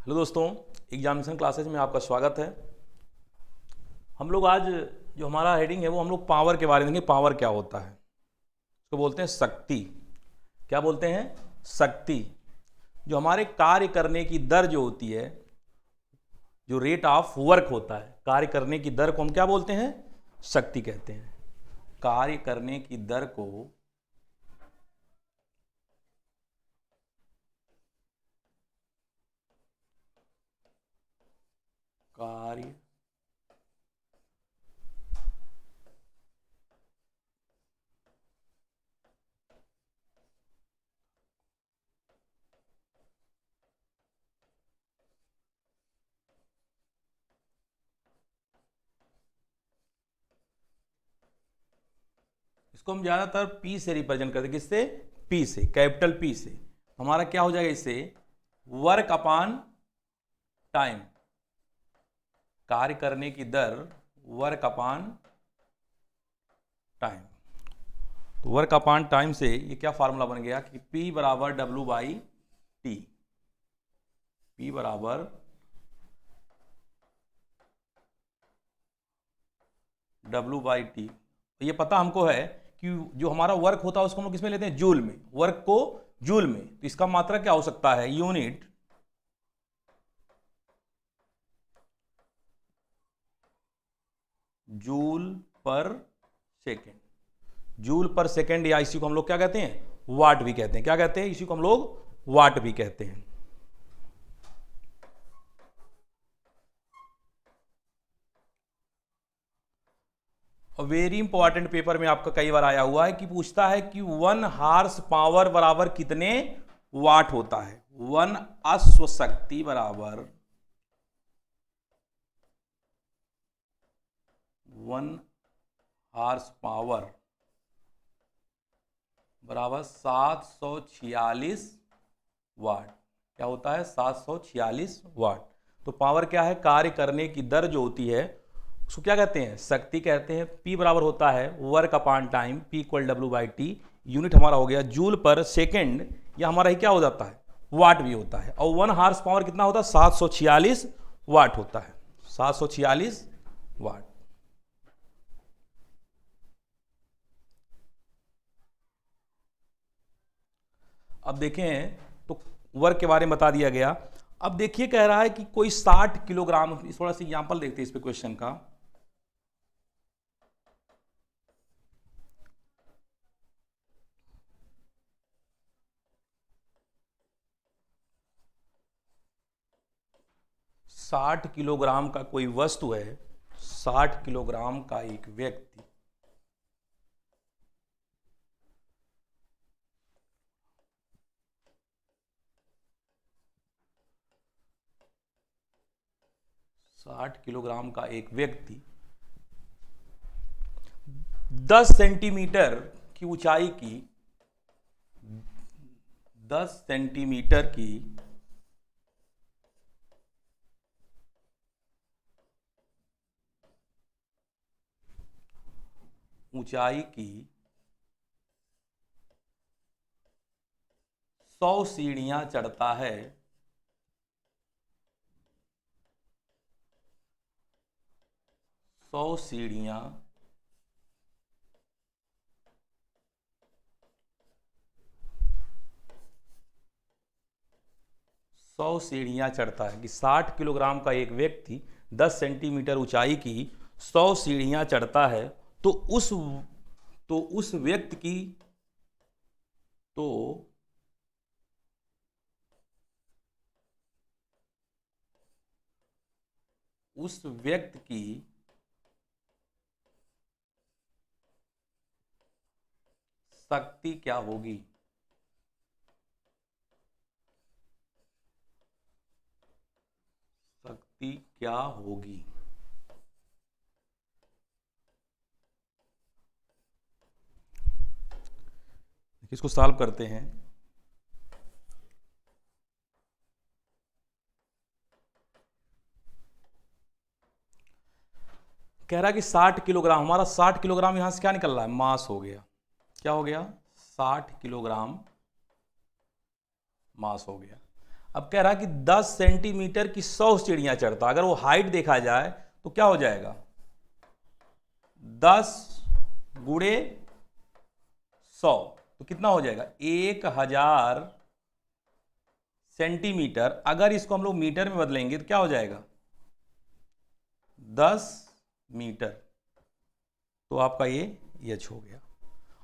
Hello दोस्तों, examination classes में आपका स्वागत है। हम लोग आज जो हमारा हेडिंग है वो हम लोग पावर के बारे में देखेंगे। पावर क्या होता है, उसको बोलते हैं शक्ति। क्या बोलते हैं? शक्ति। जो हमारे कार्य करने की दर जो होती है, जो रेट ऑफ वर्क होता है, कार्य करने की दर को हम क्या बोलते हैं? शक्ति कहते हैं। कार्य करने की दर को कार्य इसको हम ज्यादातर पी से रिप्रेजेंट करते हैं। किससे? पी से, कैपिटल पी से। हमारा क्या हो जाएगा इससे? Work upon time. कार्य करने की दर वर्क अपॉन टाइम। तो वर्क अपॉन टाइम से ये क्या फार्मूला बन गया कि P बराबर W बाई टी। P बराबर W बाई टी। तो ये पता हमको है कि जो हमारा वर्क होता है उसको हम लोग किसमें लेते हैं? जूल में। वर्क को जूल में। तो इसका मात्रा क्या हो सकता है? यूनिट जूल पर सेकेंड। जूल पर सेकेंड, या इसी को हम लोग क्या कहते हैं? वाट भी कहते हैं। क्या कहते हैं? इसी को हम लोग वाट भी कहते हैं। और वेरी इंपॉर्टेंट पेपर में आपका कई बार आया हुआ है कि पूछता है कि 1 हार्स पावर बराबर कितने वाट होता है। 1 अश्व शक्ति बराबर 1 हार्स पावर बराबर 746 वाट। क्या होता है? 746 वाट। तो पावर क्या है? कार्य करने की दर जो होती है उसको क्या कहते हैं? शक्ति कहते हैं। P बराबर होता है work upon time, P equal W by T. Unit हमारा हो गया जूल पर सेकेंड, या हमारा ही क्या हो जाता है? वाट भी होता है। और 1 हार्स पावर कितना होता है? 746 वाट होता है। 746 वाट। अब देखें तो वर्क के बारे में बता दिया गया। अब देखिए, कह रहा है कि कोई 60 किलोग्राम, थोड़ा सा एग्जाम्पल देखते हैं इस पे क्वेश्चन का। 60 किलोग्राम का कोई वस्तु है, 60 किलोग्राम का एक व्यक्ति 60 किलोग्राम का एक व्यक्ति 10 सेंटीमीटर की ऊंचाई की 10 सेंटीमीटर की ऊंचाई की 100 सीढ़ियां चढ़ता है। 100 सीढ़ियां चढ़ता है। कि 60 किलोग्राम का एक व्यक्ति 10 सेंटीमीटर ऊंचाई की 100 सीढ़ियां चढ़ता है। तो उस व्यक्ति की तो उस व्यक्ति की शक्ति क्या होगी? शक्ति क्या होगी? इसको सॉल्व करते हैं। कह रहा है कि 60 किलोग्राम, हमारा 60 किलोग्राम यहां से क्या निकल रहा है? मास हो गया। क्या हो गया? 60 किलोग्राम मास हो गया। अब कह रहा है कि 10 सेंटीमीटर की 100 सीढ़ियां चढ़ता, अगर वो हाइट देखा जाए तो क्या हो जाएगा, 10 गुणे 100 तो कितना हो जाएगा, 1000 सेंटीमीटर। अगर इसको हम लोग मीटर में बदलेंगे तो क्या हो जाएगा, 10 मीटर। तो आपका ये एच हो गया।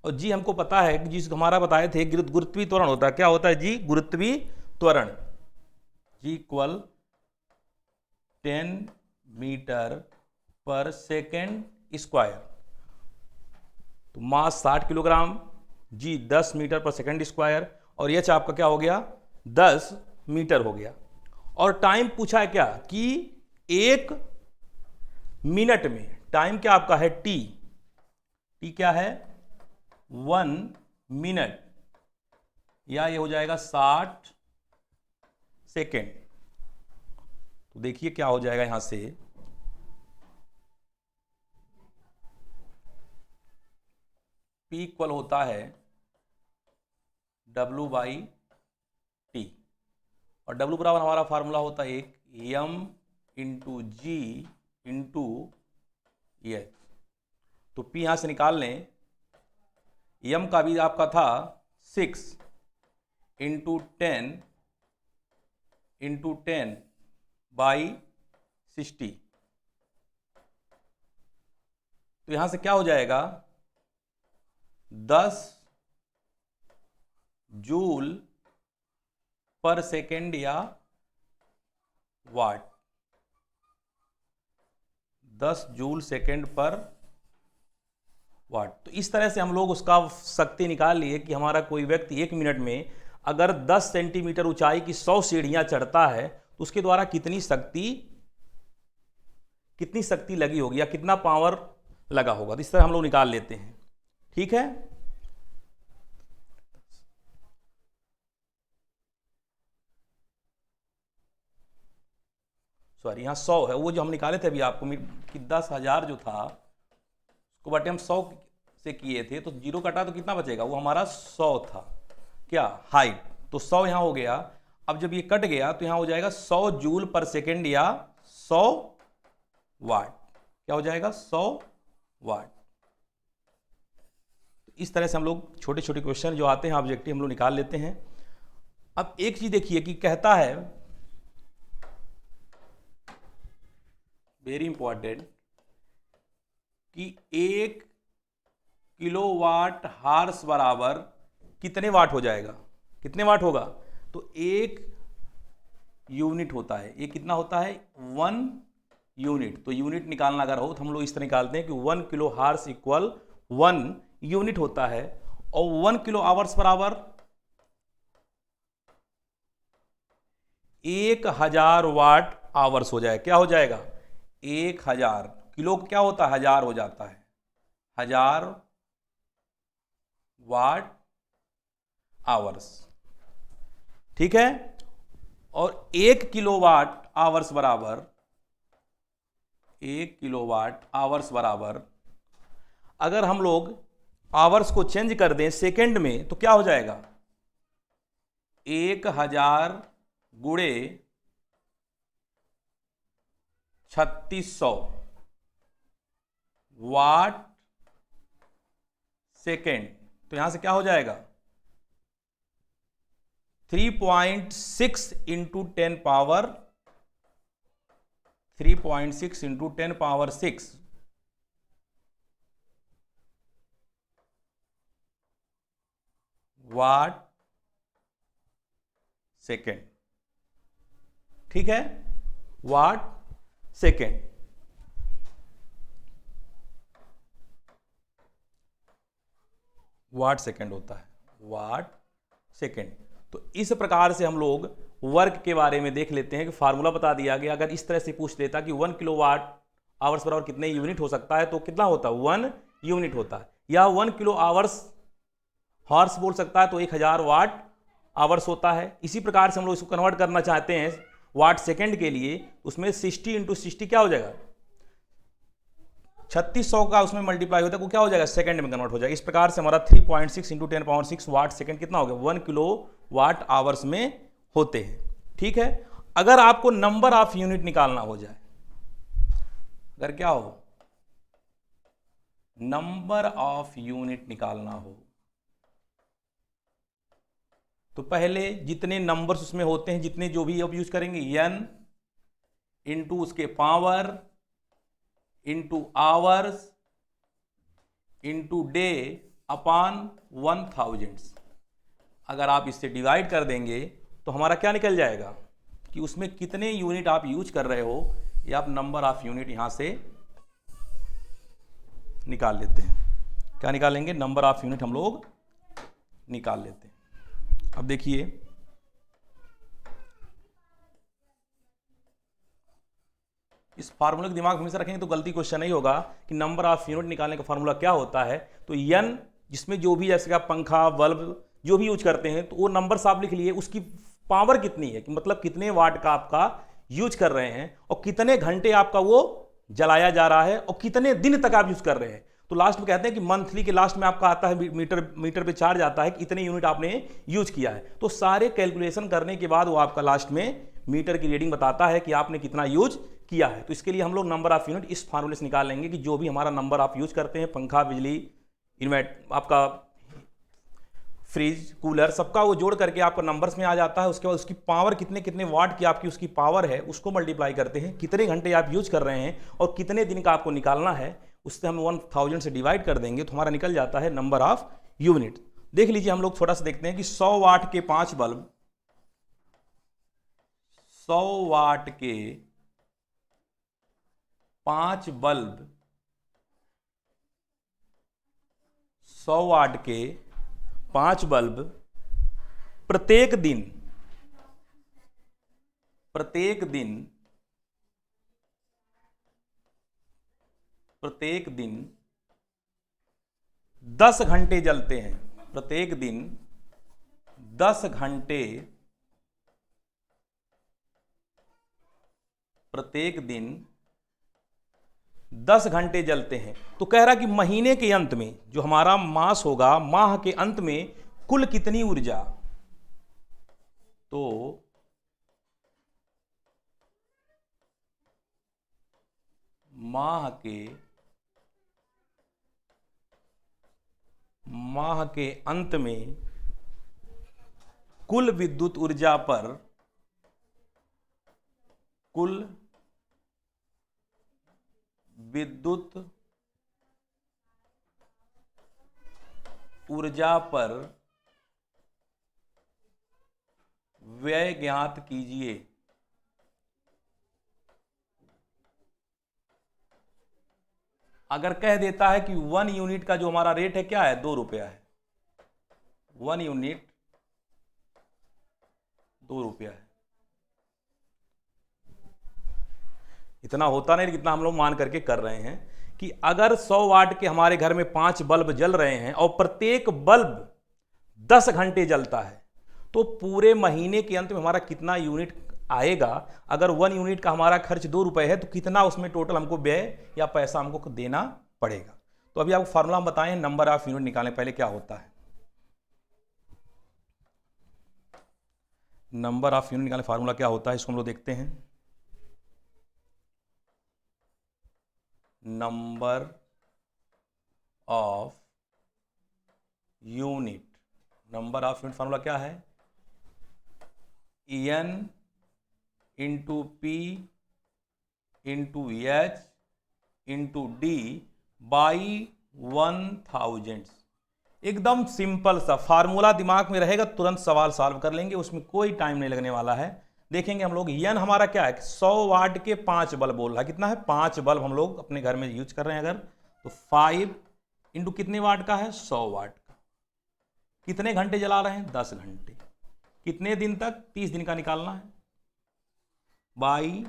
और जी हमको पता है कि जिस हमारा बताए थे गुरुत्वीय त्वरण होता है, क्या होता है जी, गुरुत्वीय त्वरण, जी इक्वल 10 मीटर पर सेकेंड स्क्वायर। तो मास 60 किलोग्राम, जी 10 मीटर पर सेकेंड स्क्वायर, और एच आपका क्या हो गया, 10 मीटर हो गया। और टाइम पूछा है क्या कि 1 मिनट में, टाइम क्या आपका है टी, टी क्या है 1 मिनट, या ये हो जाएगा 60 सेकेंड। तो देखिए क्या हो जाएगा यहां से, P इक्वल होता है W बाई टी, और W बराबर हमारा फार्मूला होता है एक M इंटू जी इंटू एच। तो P यहां से निकाल लें, M का भी आपका था 6 इंटू 10 बाई 60। तो यहां से क्या हो जाएगा, 10 जूल पर सेकेंड या वाट, 10 जूल सेकेंड पर वाट। तो इस तरह से हम लोग उसका शक्ति निकाल लिए कि हमारा कोई व्यक्ति 1 मिनट में अगर 10 सेंटीमीटर ऊंचाई की 100 सीढ़ियां चढ़ता है तो उसके द्वारा कितनी शक्ति लगी होगी, या कितना पावर लगा होगा। तो इस तरह हम लोग निकाल लेते हैं, ठीक है। सॉरी, यहां 100 है, वो जो हम निकाले थे अभी आपको कि 10,000 जो था उसको बटे हम 100 से किए थे, तो जीरो कटा तो कितना बचेगा, वो हमारा 100 था क्या हाइट, तो 100 यहां हो गया। अब जब ये कट गया तो यहां हो जाएगा 100 जूल पर सेकेंड या 100 वाट, क्या हो जाएगा 100 वाट। इस तरह से हम लोग छोटे छोटे क्वेश्चन जो आते हैं ऑब्जेक्टिव हम लोग निकाल लेते हैं। अब एक चीज देखिए कि कहता है वेरी इंपॉर्टेंट कि 1 किलोवाट हार्स बराबर कितने वाट हो जाएगा, कितने वाट होगा, तो 1 यूनिट होता है, ये कितना होता है 1 यूनिट। तो यूनिट निकालना अगर हो तो हम लोग इस तरह निकालते हैं कि 1 किलो हार्स इक्वल 1 यूनिट होता है, और 1 किलो आवर्स बराबर 1000 वाट आवर्स हो जाए, क्या हो जाएगा 1000 किलो, क्या होता है 1000 हो जाता है, 1000 वाट आवर्स, ठीक है। और 1 किलोवाट आवर्स बराबर 1 किलोवाट आवर्स बराबर, अगर हम लोग आवर्स को चेंज कर दें सेकेंड में तो क्या हो जाएगा 1000 गुणे 3600 वाट सेकेंड। तो यहां से क्या हो जाएगा 3.6 into 10 power 3.6 into 10 power 6 watt second, ठीक है, वाट सेकेंड। वाट सेकेंड होता है, वाट सेकेंड। तो इस प्रकार से हम लोग वर्क के बारे में देख लेते हैं कि फार्मूला बता दिया गया। अगर इस तरह से पूछ देता कि 1 किलोवाट आवर्स बराबर कितने यूनिट हो सकता है, तो कितना होता है 1 यूनिट होता है, या 1 किलो आवर्स हॉर्स बोल सकता है तो 1000 वाट आवर्स होता है। इसी प्रकार से हम लोग इसको कन्वर्ट करना चाहते हैं वाट सेकेंड के लिए, उसमें 60 इंटू 60 क्या हो जाएगा 3600 का उसमें मल्टीप्लाई होता है, वो क्या हो जाएगा सेकंड में कन्वर्ट हो जाएगा। इस प्रकार से हमारा 3.6 इंटू 10 पावर 6 वाट सेकंड कितना हो गया 1 किलो वाट आवर्स में होते हैं। ठीक है। अगर आपको नंबर ऑफ यूनिट निकालना हो जाए, अगर क्या हो, नंबर ऑफ यूनिट निकालना हो, तो पहले जितने नंबर्स उसमें होते हैं, जितने जो भी अब यूज करेंगे, n इंटू उसके power into hours into day upon 1000। अगर आप इससे डिवाइड कर देंगे तो हमारा क्या निकल जाएगा कि उसमें कितने यूनिट आप यूज कर रहे हो, ये आप नंबर ऑफ यूनिट यहां से निकाल लेते हैं। क्या निकालेंगे? नंबर ऑफ यूनिट हम लोग निकाल लेते हैं। अब देखिए, इस फार्मूले के दिमाग में हमेशा रखेंगे तो गलती क्वेश्चन नहीं होगा कि नंबर ऑफ यूनिट निकालने का फार्मूला क्या होता है। तो n जिसमें जो भी जैसे आप पंखा बल्ब जो भी यूज करते हैं, तो वो नंबर आप लिख लिए, उसकी पावर कितनी है कि मतलब कितने वाट का आपका यूज कर रहे हैं और कितने घंटे आपका वो जलाया जा रहा है और कितने दिन तक आप यूज कर रहे हैं। तो लास्ट में कहते हैं कि मंथली के लास्ट में आपका आता है मीटर पे चार्ज आता है कि इतने यूनिट आपने यूज किया है। तो सारे कैलकुलेशन करने के बाद वो आपका लास्ट में मीटर की रीडिंग बताता है कि आपने कितना यूज किया है। तो इसके लिए हम लोग नंबर ऑफ यूनिट इस फार्मूले से निकाल लेंगे कि जो भी हमारा नंबर आप यूज करते हैं, पंखा, बिजली, इन्वर्ट, आपका फ्रिज, कूलर, सबका वो जोड़ करके आपका नंबर्स में आ जाता है। उसके बाद उसकी पावर कितने कितने वाट की आपकी उसकी पावर है, उसको मल्टीप्लाई करते हैं, कितने घंटे आप यूज कर रहे हैं और कितने दिन का आपको निकालना है, उससे हम 1000 से डिवाइड कर देंगे तो हमारा निकल जाता है नंबर ऑफ यूनिट। देख लीजिए, हम लोग छोटा सा देखते हैं कि 100 वाट के 5 बल्ब, 100 वाट के 5 बल्ब, 100 वाट के 5 बल्ब प्रत्येक दिन 10 घंटे जलते हैं। प्रत्येक दिन 10 घंटे, प्रत्येक दिन 10 घंटे जलते हैं। तो कह रहा कि महीने के अंत में जो हमारा मास होगा, माह के अंत में कुल कितनी ऊर्जा, तो माह के अंत में कुल विद्युत ऊर्जा पर, कुल विद्युत ऊर्जा पर व्यय ज्ञात कीजिए। अगर कह देता है कि 1 यूनिट का जो हमारा रेट है क्या है, 2 रुपया है, 1 यूनिट 2 रुपया है, इतना होता नहीं कितना हम लोग मान करके कर रहे हैं कि अगर 100 वाट के हमारे घर में 5 बल्ब जल रहे हैं और प्रत्येक बल्ब 10 घंटे जलता है, तो पूरे महीने के अंत में हमारा कितना यूनिट आएगा। अगर 1 यूनिट का हमारा खर्च 2 रुपए है तो कितना उसमें टोटल हमको व्यय या पैसा हमको देना पड़ेगा। तो अभी आपको फार्मूला हम बताएं, नंबर ऑफ यूनिट निकालने पहले क्या होता है। नंबर ऑफ यूनिट निकालने फार्मूला क्या होता है, इसको हम लोग देखते हैं। Number of unit, number of unit formula क्या है, n into P into H into D by 1000। एकदम सिंपल सा फार्मूला, दिमाग में रहेगा तुरंत सवाल सॉल्व कर लेंगे, उसमें कोई टाइम नहीं लगने वाला है। देखेंगे हम लोग, n हमारा क्या है, 100 वाट के 5 बल्ब बोल रहा है, कितना है, 5 बल्ब हम लोग अपने घर में यूज कर रहे हैं अगर, तो 5 इंटू कितने वाट का है, 100 वाट का, कितने घंटे जला रहे हैं, 10 घंटे, कितने दिन तक, 30 दिन का निकालना है, बाई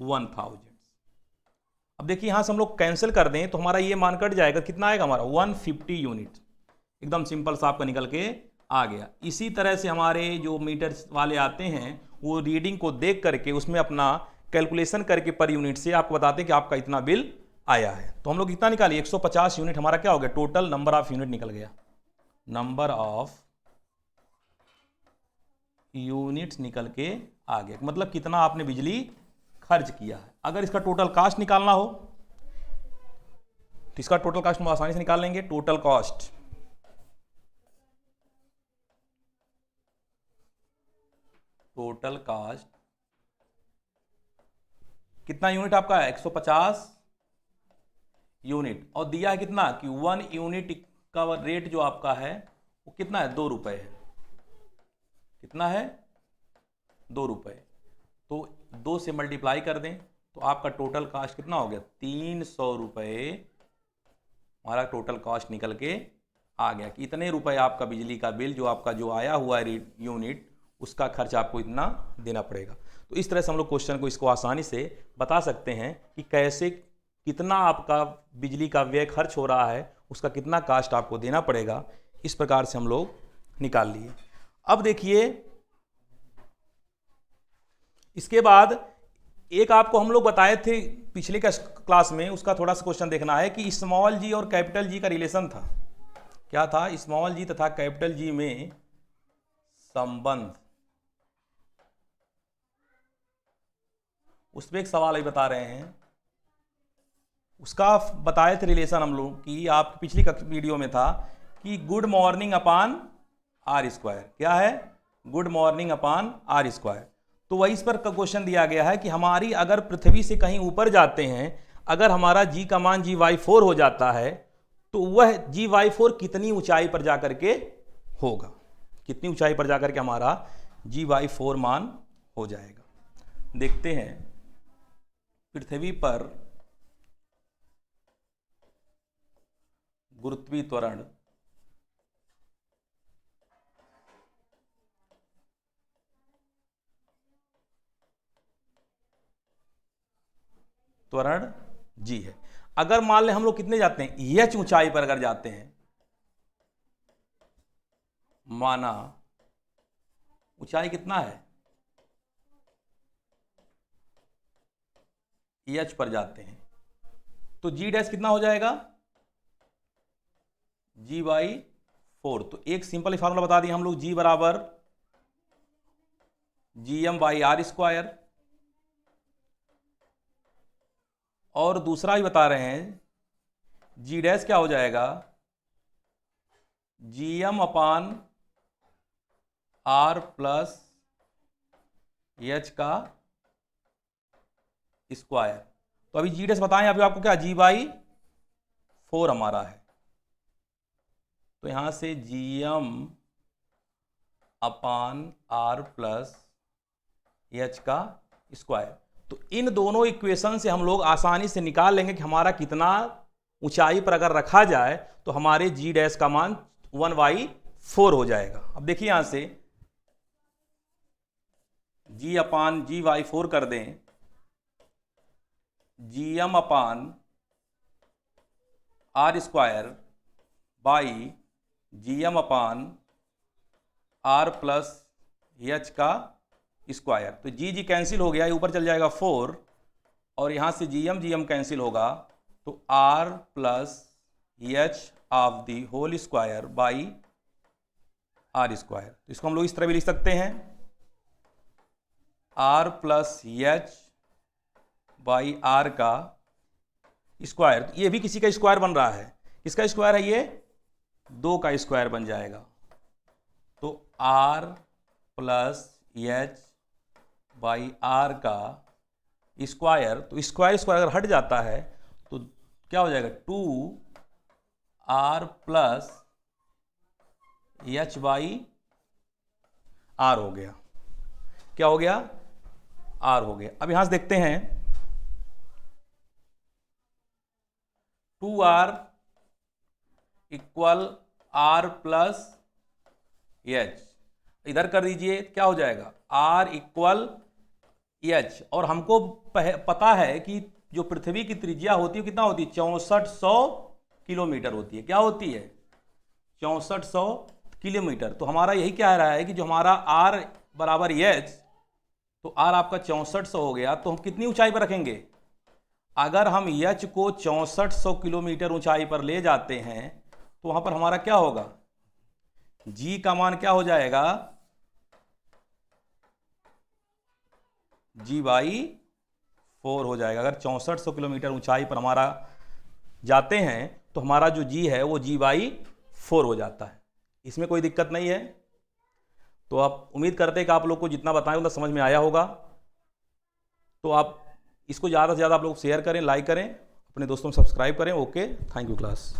1000। अब देखिए यहां से हम लोग कैंसिल कर दें तो हमारा ये मान कट जाएगा, कितना आएगा हमारा, 150 यूनिट। एकदम सिंपल सा आपका निकल के आ गया। इसी तरह से हमारे जो मीटर वाले आते हैं वो रीडिंग को देख करके उसमें अपना कैलकुलेशन करके पर यूनिट से आपको बताते हैं कि आपका इतना बिल आया है। तो हम लोग कितना निकालिए, 150 यूनिट हमारा क्या हो गया, टोटल नंबर ऑफ यूनिट निकल गया। नंबर ऑफ यूनिट्स निकल के आ गया, मतलब कितना आपने बिजली खर्च किया है। अगर इसका टोटल कॉस्ट निकालना हो तो इसका टोटल कॉस्ट हम आसानी से निकाल लेंगे। टोटल कॉस्ट, टोटल कॉस्ट कितना यूनिट आपका है, 150 यूनिट, और दिया है कितना कि 1 यूनिट का रेट जो आपका है वो कितना है, 2 रुपये है। कितना है, 2 रुपये। तो 2 से मल्टीप्लाई कर दें तो आपका टोटल कॉस्ट कितना हो गया, 300 रुपये हमारा टोटल कॉस्ट निकल के आ गया कि इतने रुपए आपका बिजली का बिल जो आपका जो आया हुआ है यूनिट, उसका खर्च आपको इतना देना पड़ेगा। तो इस तरह से हम लोग क्वेश्चन को इसको आसानी से बता सकते हैं कि कैसे कितना आपका बिजली का व्यय खर्च हो रहा है, उसका कितना कास्ट आपको देना पड़ेगा। इस प्रकार से हम लोग निकाल लिए। अब देखिए इसके बाद एक आपको हम लोग बताए थे पिछले क्लास में, उसका थोड़ा सा क्वेश्चन देखना है कि स्मॉल जी और कैपिटल जी का रिलेशन था। क्या था, स्मॉल जी तथा कैपिटल जी में संबंध, उस पर एक सवाल ही बता रहे हैं। उसका बताए थे रिलेशन हम लोग कि आप पिछली वीडियो में था कि good morning upon R square. क्या है, good morning upon R square. तो वही इस पर क्वेश्चन दिया गया है कि हमारी अगर पृथ्वी से कहीं ऊपर जाते हैं, अगर हमारा जी का मान GY4 हो जाता है तो वह GY4 कितनी ऊंचाई पर जाकर के होगा, कितनी ऊंचाई पर जाकर के हमारा GY4 मान हो जाएगा। देखते हैं पृथ्वी पर गुरुत्वीय त्वरण जी है। अगर मान लें हम लोग कितने जाते हैं, H ऊंचाई पर अगर जाते हैं, माना ऊंचाई कितना है, H पर जाते हैं तो G डैश कितना हो जाएगा, G/4। तो एक सिंपल फार्मूला बता दिया हम लोग, G बराबर GM/R²। और दूसरा ही बता रहे हैं G डैश क्या हो जाएगा, GM/R प्लस H का स्क्वायर। तो अभी G डैश बताएं अभी आपको क्या, G/4 हमारा है। तो यहां से GM/R प्लस H का स्क्वायर। तो इन दोनों इक्वेशन से हम लोग आसानी से निकाल लेंगे कि हमारा कितना ऊंचाई पर अगर रखा जाए तो हमारे G डैश का मान 1/4 हो जाएगा। अब देखिए यहां से G/G/4 कर दें, GM/R² by GM/R plus H का स्क्वायर। तो जी कैंसिल हो गया, ऊपर चल जाएगा 4 और यहां से GM कैंसिल होगा तो R plus H of the whole square by R square. तो इसको हम लोग इस तरह भी लिख सकते हैं, R plus H by R का स्क्वायर। ये भी किसी का स्क्वायर बन रहा है, किसका स्क्वायर है, ये 2 का स्क्वायर बन जाएगा। तो R plus H by R का स्क्वायर। तो स्क्वायर स्क्वायर अगर हट जाता है तो क्या हो जाएगा, 2R plus H by R हो गया। क्या हो गया, R हो गया। अब यहां से देखते हैं 2R equal R plus H, इधर कर दीजिए, क्या हो जाएगा, R इक्वल H। और हमको पता है कि जो पृथ्वी की त्रिज्या होती है कितना होती है, 6400 किलोमीटर होती है। क्या होती है, 6400 किलोमीटर। तो हमारा यही कह रहा है कि जो हमारा R बराबर H, तो R आपका 6400 हो गया। तो हम कितनी ऊंचाई पर रखेंगे, अगर हम H को 6400 किलोमीटर ऊंचाई पर ले जाते हैं तो वहां पर हमारा क्या होगा, G का मान क्या हो जाएगा, G/4 हो जाएगा। अगर 6400 किलोमीटर ऊंचाई पर हमारा जाते हैं तो हमारा जो G है वो G/4 हो जाता है। इसमें कोई दिक्कत नहीं है। तो आप उम्मीद करते हैं कि आप लोग को जितना बताएं उतना समझ में आया होगा। तो आप इसको ज़्यादा से ज़्यादा आप लोग शेयर करें, लाइक करें, अपने दोस्तों को सब्सक्राइब करें। Okay, thank you class.